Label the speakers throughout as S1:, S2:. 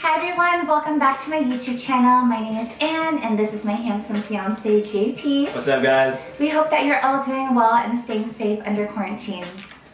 S1: Hi everyone, welcome back to my YouTube channel. My name is Anne and this is my handsome fiance JP.
S2: What's up guys?
S1: We hope that you're all doing well and staying safe under quarantine.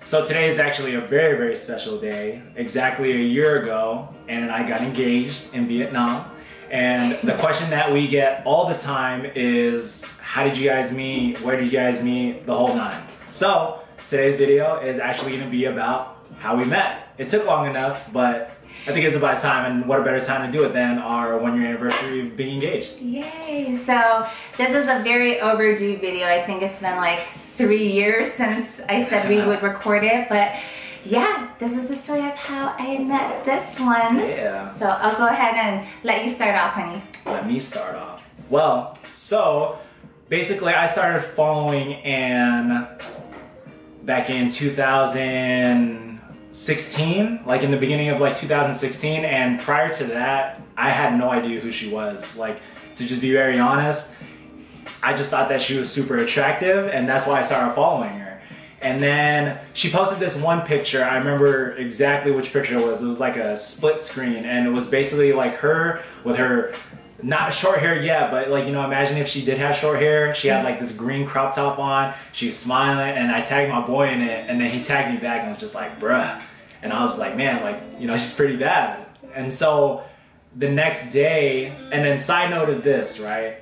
S2: So today is actually a very, very special day. Exactly a year ago, Anne and I got engaged in Vietnam. And the question that we get all the time is, how did you guys meet? Where did you guys meet? The whole nine. So today's video is actually gonna be about how we met. It took long enough, but I think it's about time, and what a better time to do it than our 1-year anniversary of being engaged.
S1: Yay! So this is a very overdue video. I think it's been like 3 years since I said we would record it, but yeah, this is the story of how I met this one.
S2: Yeah.
S1: So I'll go ahead and let you start off, honey.
S2: Let me start off. Well, so basically I started following Anne back in 2016, like in the beginning of like 2016, and prior to that I had no idea who she was. Like, to just be very honest, I just thought that she was super attractive, and that's why I started following her. And then she posted this one picture. I remember exactly which picture it was. It was like a split screen, and it was basically like her with her, not short hair yet, but like, you know, imagine if she did have short hair. She had like this green crop top on, she was smiling, and I tagged my boy in it, and then he tagged me back and was just like, bruh. And I was like, man, like, you know, she's pretty bad. And so the next day, and then side note of this, right?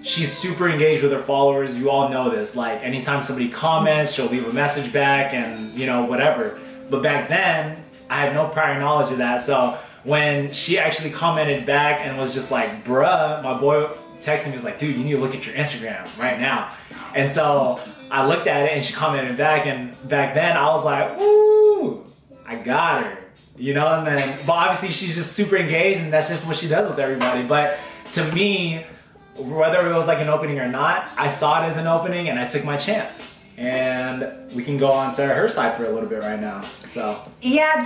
S2: She's super engaged with her followers. You all know this. Like, anytime somebody comments, she'll leave a message back and, you know, whatever. But back then, I had no prior knowledge of that. So when she actually commented back and was just like, bruh, my boy texted me, was like, dude, you need to look at your Instagram right now. And so I looked at it and she commented back, and back then I was like, woo, I got her. You know, and then, but obviously she's just super engaged, and that's just what she does with everybody. But to me, whether it was like an opening or not, I saw it as an opening and I took my chance. And we can go on to her side for a little bit right now, so.
S1: Yeah,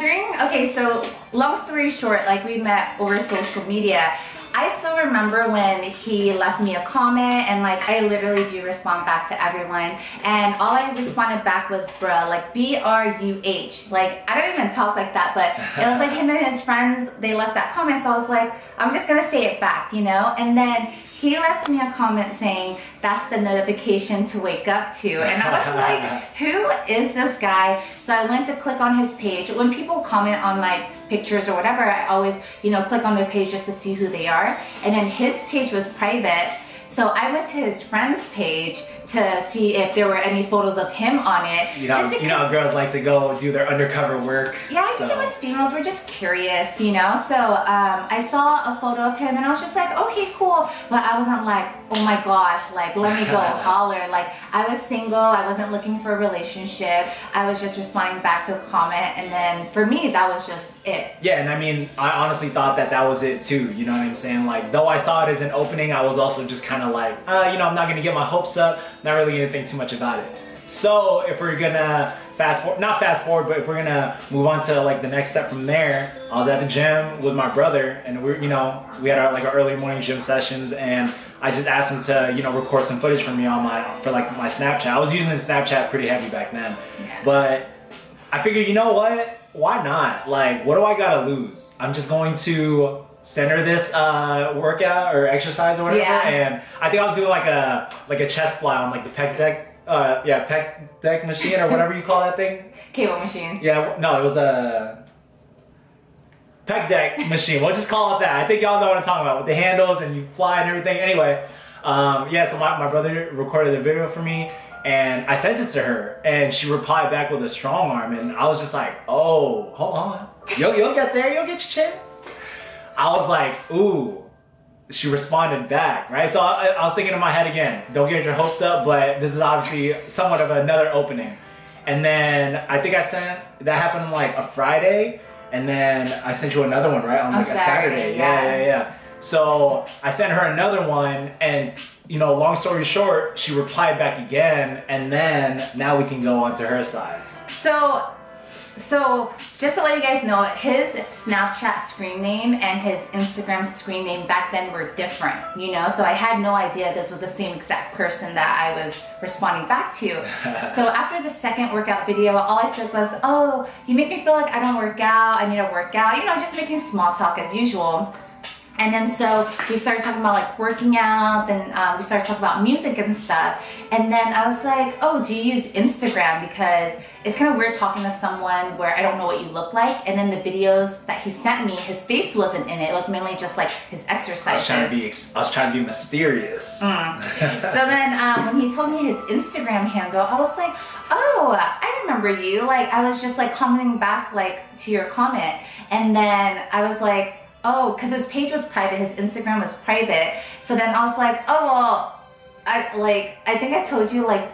S1: okay, so long story short, like, we met over social media. I still remember when he left me a comment, and like, I literally do respond back to everyone, and all I responded back was bruh, like B-R-U-H. Like, I don't even talk like that, but it was like him and his friends, they left that comment, so I was like, I'm just gonna say it back, you know? And then he left me a comment saying, that's the notification to wake up to. And I was like, who is this guy? So I went to click on his page. When people comment on my pictures or whatever, I always, you know, click on their page just to see who they are. And then his page was private. So I went to his friend's page to see if there were any photos of him on it.
S2: You know, girls like to go do their undercover work.
S1: Yeah, I think it was females. We're just curious, you know? So I saw a photo of him and I was just like, okay, cool. But I wasn't like, oh my gosh, like, let me go holler. Like, I was single. I wasn't looking for a relationship. I was just responding back to a comment. And then for me, that was just it. Yeah,
S2: and I mean, I honestly thought that that was it too. You know what I'm saying? Like, though I saw it as an opening, I was also just kind of like, you know, I'm not going to get my hopes up. Not really going to think too much about it. So if we're going to not fast forward, but if we're going to move on to like the next step from there, I was at the gym with my brother, and we had our early morning gym sessions, and I just asked him to, you know, record some footage for me on my Snapchat. I was using Snapchat pretty heavy back then, but I figured, you know what? Why not? Like, what do I gotta lose? I'm just going to send her this workout or exercise or whatever, and I think I was doing like a chest fly on like the pec deck, pec deck machine or whatever you call that thing.
S1: Cable machine.
S2: Yeah, no, it was a pec deck machine. We'll just call it that. I think y'all know what I'm talking about, with the handles and you fly and everything. Anyway, yeah, so my brother recorded the video for me, and I sent it to her, and she replied back with a strong arm, and I was just like, oh, hold on. You'll get there, you'll get your chance. I was like, ooh. She responded back, right? So I was thinking in my head again, don't get your hopes up, but this is obviously somewhat of another opening. And then I think that happened on like a Friday, and then I sent you another one, right? On like a Saturday. Yeah. So I sent her another one, and, you know, long story short, she replied back again, and then now we can go on to her side.
S1: So So just to let you guys know, his Snapchat screen name and his Instagram screen name back then were different, you know? So I had no idea this was the same exact person that I was responding back to. So after the second workout video, all I said was, oh, you make me feel like I don't work out, I need to work out, you know, just making small talk as usual. And then so we started talking about like working out, then we started talking about music and stuff. And then I was like, oh, do you use Instagram? Because it's kind of weird talking to someone where I don't know what you look like. And then the videos that he sent me, his face wasn't in it. It was mainly just like his exercises.
S2: I was trying to be mysterious.
S1: So then when he told me his Instagram handle, I was like, oh, I remember you. Like I was just like commenting back like to your comment. And then I was like, oh, because his page was private, his Instagram was private. So then I was like, oh, well, I think I told you like.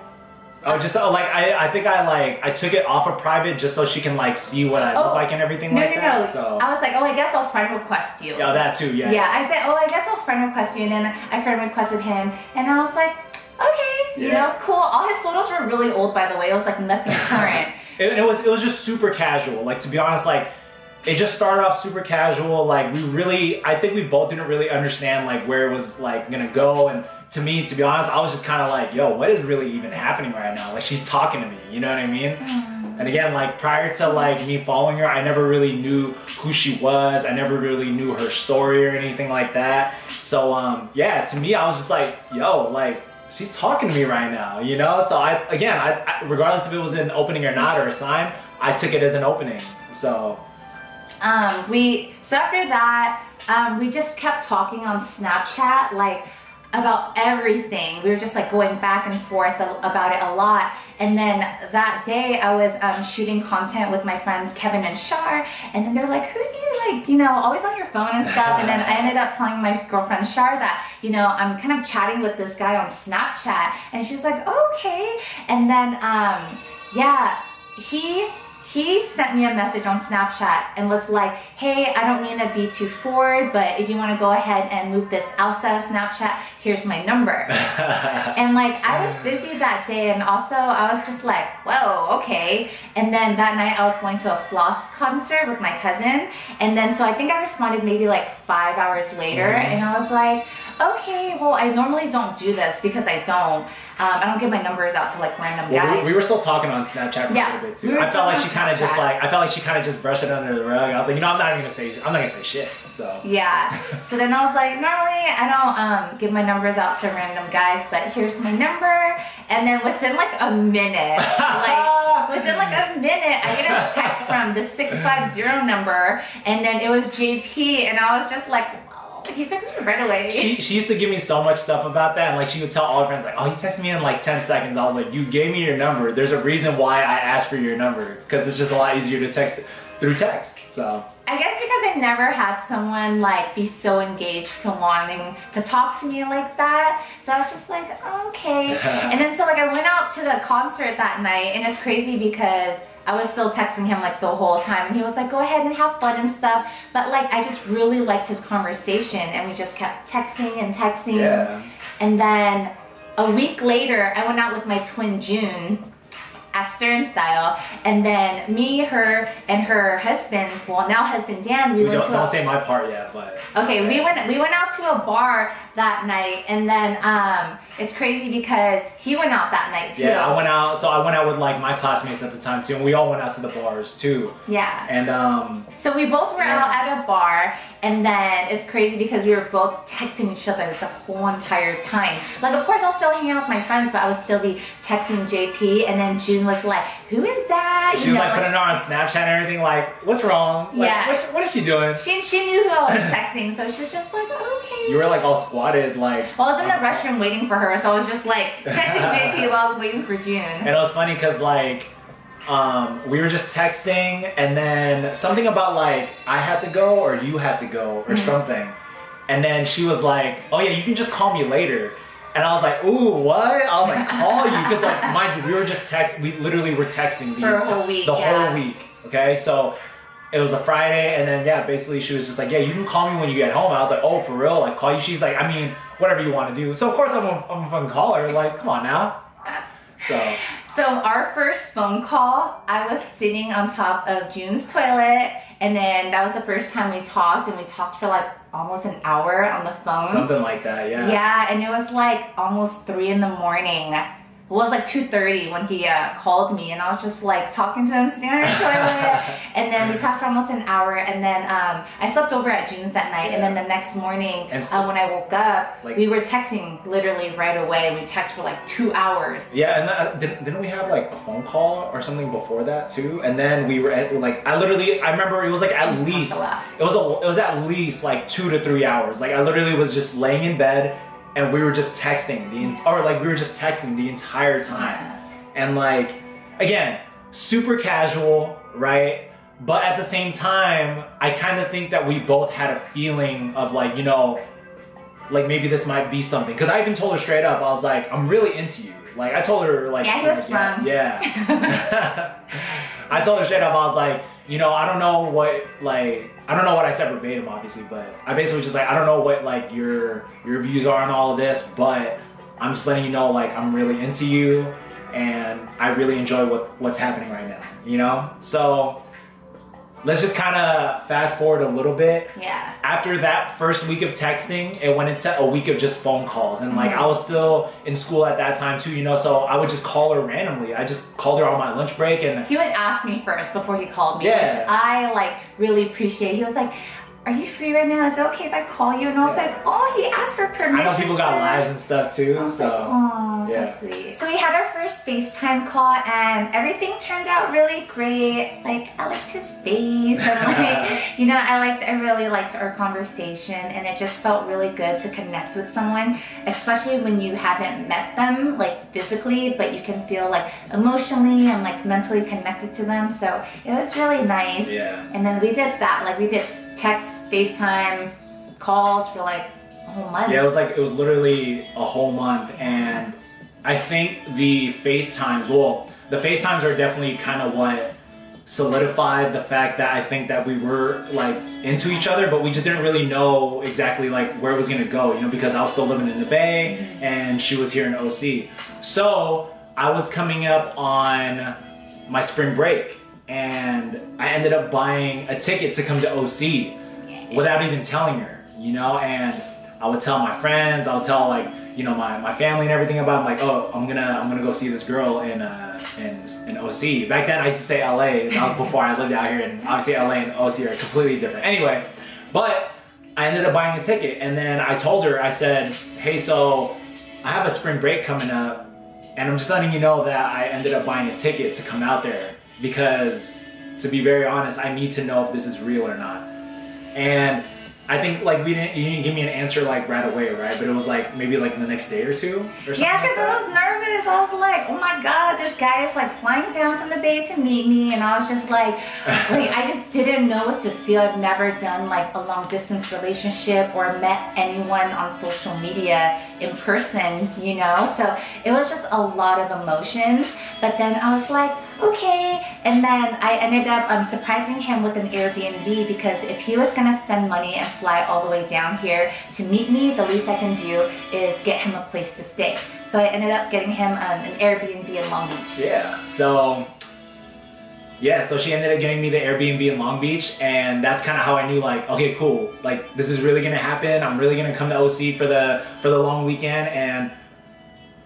S2: Oh, just like I think I took it off of private just so she can like see what I look like and everything like that.
S1: No.
S2: So
S1: I was like, oh, I guess I'll friend request you.
S2: Yeah, that too. Yeah.
S1: Yeah, I said, oh, I guess I'll friend request you, and then I friend requested him, and I was like, okay, you know, cool. All his photos were really old, by the way. It was like nothing current.
S2: it was just super casual. Like to be honest, like. It just started off super casual. Like I think we both didn't really understand like where it was like gonna go. And to me, to be honest, I was just kind of like, yo, what is really even happening right now? Like she's talking to me, you know what I mean? And again, like prior to like me following her, I never really knew who she was. I never really knew her story or anything like that. So yeah, to me, I was just like, yo, like she's talking to me right now, you know? So I regardless if it was an opening or not or a sign, I took it as an opening. So
S1: after that, we just kept talking on Snapchat, like about everything. We were just like going back and forth about it a lot. And then that day I was shooting content with my friends Kevin and Shar, and then they're like, who are you, like, you know, always on your phone and stuff. And then I ended up telling my girlfriend Shar that, you know, I'm kind of chatting with this guy on Snapchat, and she was like, okay. And then yeah, he sent me a message on Snapchat and was like, hey, I don't mean to be too forward, but if you want to go ahead and move this outside of Snapchat, here's my number. And like, I was busy that day, and also I was just like, whoa, okay. And then that night I was going to a Floss concert with my cousin. And then so I think I responded maybe like 5 hours later, and I was like, okay, well, I normally don't do this because I don't give my numbers out to like random guys.
S2: We were still talking on Snapchat for a little bit too. I felt like she kind of just brushed it under the rug. I was like, you know, I'm not gonna say shit. So yeah.
S1: So then I was like, normally I don't give my numbers out to random guys, but here's my number. And then within like a minute, I get a text from the 650 number, and then it was JP, and I was just like, he texted me right away.
S2: She used to give me so much stuff about that, and like she would tell all her friends like, oh, he texted me in like 10 seconds. I was like, you gave me your number. There's a reason why I asked for your number, because it's just a lot easier to text through text. So
S1: I guess because I never had someone like be so engaged to wanting to talk to me like that, so I was just like, okay. And then so like I went out to the concert that night, and it's crazy because I was still texting him like the whole time, and he was like, go ahead and have fun and stuff. But like I just really liked his conversation, and we just kept texting and texting.
S2: Yeah.
S1: And then a week later, I went out with my twin June at Stern Style, and then me, her, and her husband, well now husband Dan, we went to
S2: don't say my part yet, but
S1: okay, we went out to a bar that night, and then it's crazy because he went out that night too.
S2: Yeah, I went out with like my classmates at the time too, and we all went out to the bars too.
S1: Yeah.
S2: And
S1: so we both were out at a bar, and then it's crazy because we were both texting each other the whole entire time. Like, of course, I'll still hang out with my friends, but I would still be texting JP, and then June was like, who is that?
S2: She was like putting it on Snapchat and everything, like, what's wrong? Like,
S1: yeah.
S2: What is she doing?
S1: She knew who I was texting, so she was just like, okay.
S2: You were like all squatted, like.
S1: Well, I was in the restroom waiting for her, so I was just like texting JP while I was waiting for June.
S2: And it was funny because like, we were just texting, and then something about like I had to go or you had to go or something, and then she was like, oh yeah, you can just call me later. And I was like, ooh, what? I was like, call you, because like, mind you, we literally were texting
S1: for a whole week,
S2: whole week. Okay, so it was a Friday, and then yeah, basically she was just like, yeah, you can call me when you get home. I was like, oh, for real? Like, call you? She's like, I mean, whatever you want to do. So of course I'm gonna fucking call her. Like, come on now.
S1: So our first phone call, I was sitting on top of June's toilet, and then that was the first time we talked, and we talked for like almost an hour on the phone.
S2: Something like that, yeah.
S1: Yeah, and it was like almost 3 in the morning. It was like 2:30 when he called me, and I was just like talking to him, sitting on the toilet, and then we talked for almost an hour, and then I slept over at June's that night, and then the next morning when I woke up, like, we were texting literally right away. We texted for like 2 hours.
S2: Yeah, and didn't we have like a phone call or something before that too? And then we were at, like, I remember it was like at least it was at least like 2 to 3 hours. Like I literally was just laying in bed. And we were just texting the entire time. And like, again, super casual, right? But at the same time, I kind of think that we both had a feeling of like, you know, like maybe this might be something. Cause I even told her straight up, I was like, I'm really into you. Like I told her like,
S1: yeah, he was fun.
S2: Yeah. I told her straight up, I was like, you know, I don't know what I said verbatim, obviously, but I basically just like, I don't know what like your views are on all of this, but I'm just letting you know, like, I'm really into you and I really enjoy what's happening right now, you know? So let's just kind of fast forward a little bit.
S1: Yeah.
S2: After that first week of texting, it went into a week of just phone calls. And like, I was still in school at that time too, you know, so I would just call her randomly. I just called her on my lunch break, and
S1: he would ask me first before he called me,
S2: yeah,
S1: which I like really appreciate. He was like, are you free right now? Is it okay if I call you? And I was like, oh, he asked for permission.
S2: I know people got lives and stuff too, so.
S1: Like, oh,
S2: yeah.
S1: That's sweet. So we had our first FaceTime call, and everything turned out really great. Like, I liked his face, and like, you know, I really liked our conversation, and it just felt really good to connect with someone, especially when you haven't met them, like physically, but you can feel like emotionally and like mentally connected to them. So it was really nice.
S2: Yeah.
S1: And then we did that, like we did text, FaceTime, calls for like a whole month.
S2: Yeah, it was literally a whole month, and I think the FaceTimes are definitely kind of what solidified the fact that I think that we were like into each other, but we just didn't really know exactly like where it was gonna go, you know, because I was still living in the Bay and she was here in OC. So I was coming up on my spring break, and I ended up buying a ticket to come to OC without even telling her, you know, and I would tell my friends, I'll tell like, you know, my family and everything about, like, oh, I'm gonna go see this girl in OC. Back then I used to say LA, that was before I lived out here, and obviously LA and OC are completely different. Anyway, but I ended up buying a ticket, and then I told her, I said, hey, so I have a spring break coming up, and I'm just letting you know that I ended up buying a ticket to come out there, because to be very honest, I need to know if this is real or not. And I think like you didn't give me an answer like right away, right? But it was like maybe like the next day or two or something.
S1: Yeah, because I was nervous. I was like, oh my God, this guy is like flying down from the Bay to meet me, and I was just like I just didn't know what to feel. I've never done like a long distance relationship or met anyone on social media in person, you know? So it was just a lot of emotions. But then I was like, okay. And then I ended up surprising him with an Airbnb, because if he was gonna spend money and fly all the way down here to meet me, the least I can do is get him a place to stay. So I ended up getting him an Airbnb in Long Beach.
S2: Yeah, so she ended up getting me the Airbnb in Long Beach, and that's kind of how I knew, like, okay, cool, like this is really gonna happen. I'm really gonna come to OC for the long weekend, and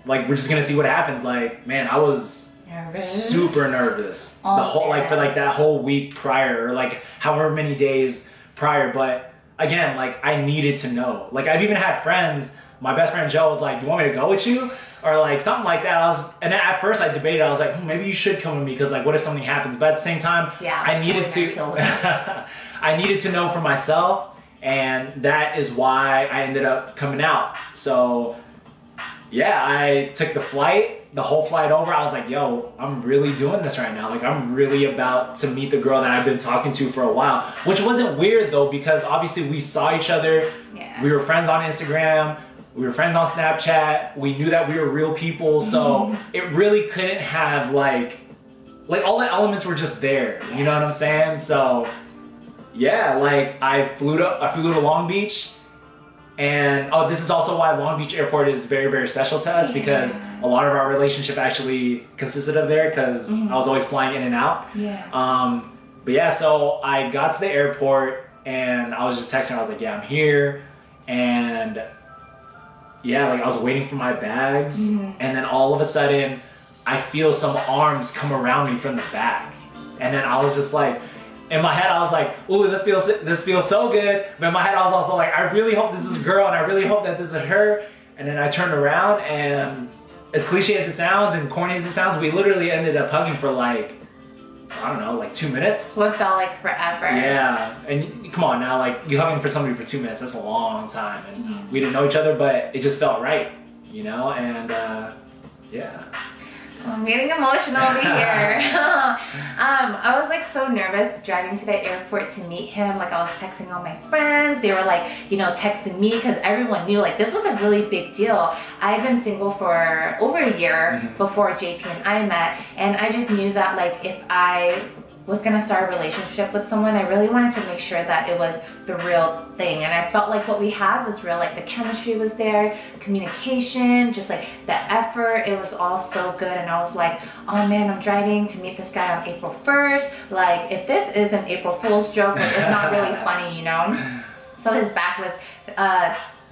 S2: like we're just gonna see what happens. Like, man, I was super nervous the whole like for like that whole week prior, or like however many days prior. But again, like I needed to know. Like I've even had friends, my best friend Joe was like, do you want me to go with you? Or like something like that. And at first I debated, I was like, maybe you should come with me, because like what if something happens? But at the same time,
S1: yeah,
S2: I needed to I needed to know for myself, and that is why I ended up coming out. So yeah, I took the flight, the whole flight over. I was like, yo, I'm really doing this right now. Like I'm really about to meet the girl that I've been talking to for a while, which wasn't weird though, because obviously we saw each other. Yeah. We were friends on Instagram. We were friends on Snapchat. We knew that we were real people. So it really couldn't have like all the elements were just there. You know what I'm saying? So yeah, like I flew to Long Beach. And this is also why Long Beach Airport is very, very special to us, because a lot of our relationship actually consisted of there, because I was always flying in and out. But yeah, so I got to the airport and I was just texting her. I was like, yeah, I'm here. And yeah, like I was waiting for my bags. And then all of a sudden I feel some arms come around me from the back. And then I was just like, in my head I was like, ooh, this feels so good. But in my head I was also like, I really hope this is a girl and I really hope that this is her. And then I turned around, and as cliche as it sounds and corny as it sounds, we literally ended up hugging for like, I don't know, like 2 minutes.
S1: What felt like forever.
S2: Yeah, and come on now, like you hugging for somebody for 2 minutes, that's a long time. And we didn't know each other, but it just felt right, you know? And yeah.
S1: I'm getting emotional over here. I was like so nervous driving to the airport to meet him. Like I was texting all my friends. They were like, you know, texting me, because everyone knew like this was a really big deal. I've been single for over a year before JP and I met. And I just knew that like if I was gonna start a relationship with someone, I really wanted to make sure that it was the real thing. And I felt like what we had was real, like the chemistry was there, communication, just like the effort, it was all so good. And I was like, oh man, I'm driving to meet this guy on April 1st. Like if this is an April Fool's joke, like, it's not really funny, you know? So his back was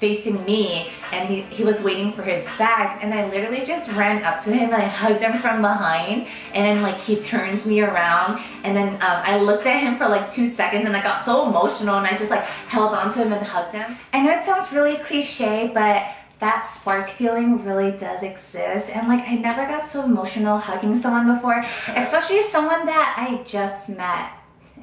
S1: facing me, and he was waiting for his bags, and I literally just ran up to him and I hugged him from behind, and then like he turns me around, and then I looked at him for like 2 seconds and I got so emotional, and I just like held on to him and hugged him. I know it sounds really cliche, but that spark feeling really does exist, and like I never got so emotional hugging someone before, especially someone that I just met.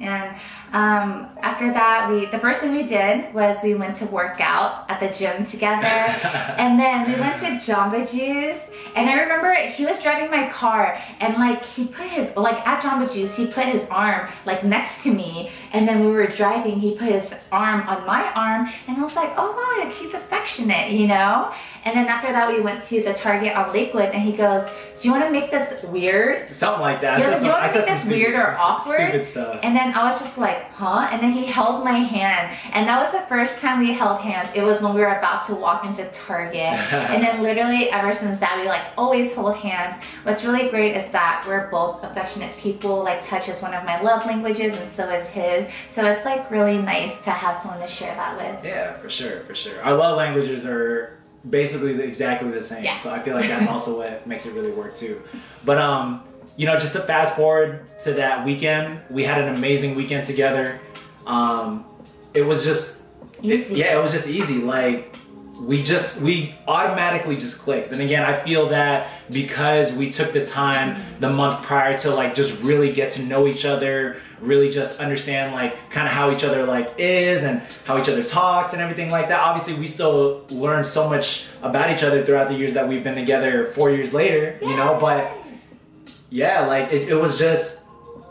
S1: And after that, the first thing we did was we went to work out at the gym together. And then we went to Jamba Juice. And I remember he was driving my car, and like he put his, like at Jamba Juice, he put his arm like next to me. And then we were driving, he put his arm on my arm, and I was like, oh wow, he's affectionate, you know? And then after that, we went to the Target on Lakewood, and he goes, do you want to make this weird?
S2: Something like that.
S1: He goes, do you want to make this weird or awkward?
S2: Stupid stuff.
S1: And then I was just like, huh? And then he held my hand. And that was the first time we held hands. It was when we were about to walk into Target. And then literally ever since that, we like always hold hands. What's really great is that we're both affectionate people. Like touch is one of my love languages, and so is his. So it's like really nice to have someone to share that with.
S2: Yeah, for sure, for sure. Our love languages are basically exactly the same.
S1: Yeah.
S2: So I feel like that's also what makes it really work too. But you know, just to fast forward to that weekend, we had an amazing weekend together. It was just
S1: easy.
S2: It was just easy. Like we automatically just clicked. And again, I feel that because we took the time the month prior to like just really get to know each other, really just understand like kind of how each other like is and how each other talks and everything like that. Obviously we still learn so much about each other throughout the years that we've been together 4 years later, you know, but yeah, like it was just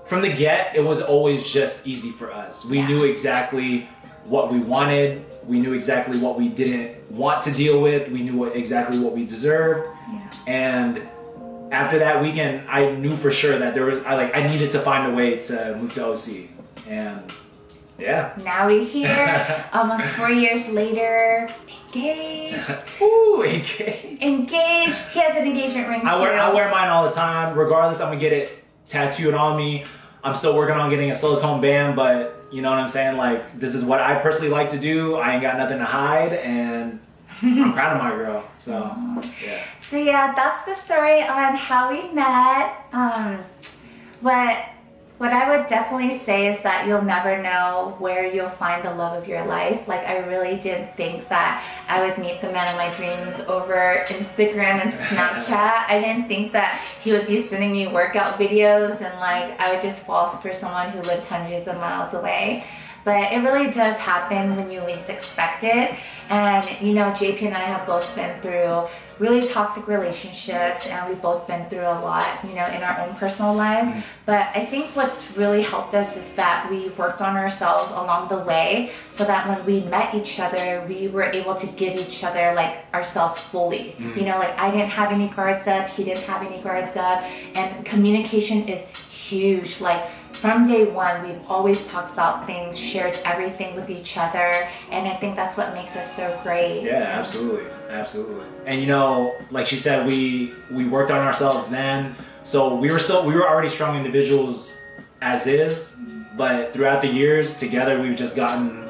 S2: from the get, it was always just easy for us. We knew exactly what we wanted. We knew exactly what we didn't want to deal with. We knew exactly what we deserved. And after that weekend, I knew for sure that I needed to find a way to move to OC. And yeah.
S1: Now we're here, almost 4 years later, engaged.
S2: Ooh, engaged.
S1: Engaged. He has an engagement ring too.
S2: I wear mine all the time. Regardless, I'm gonna get it tattooed on me. I'm still working on getting a silicone band, but you know what I'm saying? Like, this is what I personally like to do. I ain't got nothing to hide, and I'm proud of my girl. So, yeah.
S1: So yeah, that's the story on how we met. What I would definitely say is that you'll never know where you'll find the love of your life. Like, I really didn't think that I would meet the man of my dreams over Instagram and Snapchat. I didn't think that he would be sending me workout videos and like I would just fall for someone who lived hundreds of miles away. But it really does happen when you least expect it. And you know, JP and I have both been through really toxic relationships, and we've both been through a lot, you know, in our own personal lives. But I think what's really helped us is that we worked on ourselves along the way, so that when we met each other, we were able to give each other like ourselves fully. You know, like I didn't have any guards up, he didn't have any guards up, and communication is huge. Like from day one, we've always talked about things, shared everything with each other, and I think that's what makes us so great.
S2: Yeah, absolutely, absolutely. And you know, like she said, we worked on ourselves then, so we were already strong individuals as is, but throughout the years together, we've just gotten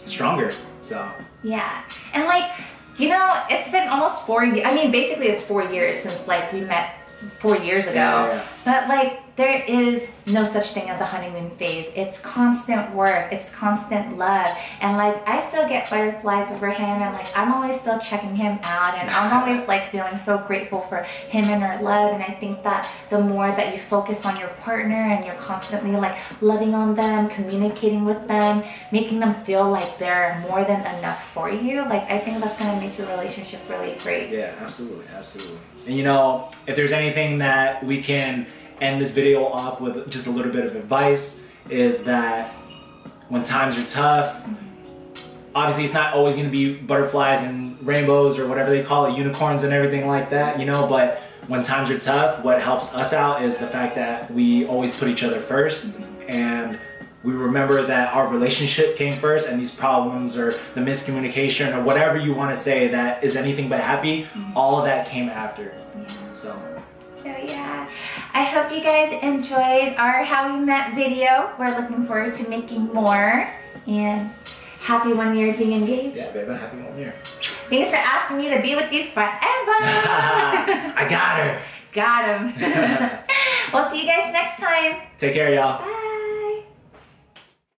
S2: stronger. So
S1: yeah, and like, you know, it's been almost 4 years. I mean, basically, it's 4 years since like we met 4 years ago.
S2: Yeah.
S1: But like, there is no such thing as a honeymoon phase. It's constant work. It's constant love. And like, I still get butterflies over him, and like, I'm always still checking him out, and I'm always like feeling so grateful for him and our love. And I think that the more that you focus on your partner and you're constantly like loving on them, communicating with them, making them feel like they're more than enough for you, like, I think that's gonna make your relationship really great.
S2: Yeah, absolutely, absolutely. And you know, if there's anything that we can end this video off with just a little bit of advice, is that when times are tough, obviously it's not always going to be butterflies and rainbows or whatever they call it, unicorns and everything like that, you know, but when times are tough, what helps us out is the fact that we always put each other first, and we remember that our relationship came first, and these problems or the miscommunication or whatever you want to say that is anything but happy, all of that came after. So
S1: yeah, I hope you guys enjoyed our How We Met video. We're looking forward to making more, and happy 1 year being engaged.
S2: yeah, baby, happy 1 year.
S1: Thanks for asking me to be with you forever.
S2: I got her.
S1: Got him. We'll see you guys next time.
S2: Take care, y'all.
S1: Bye.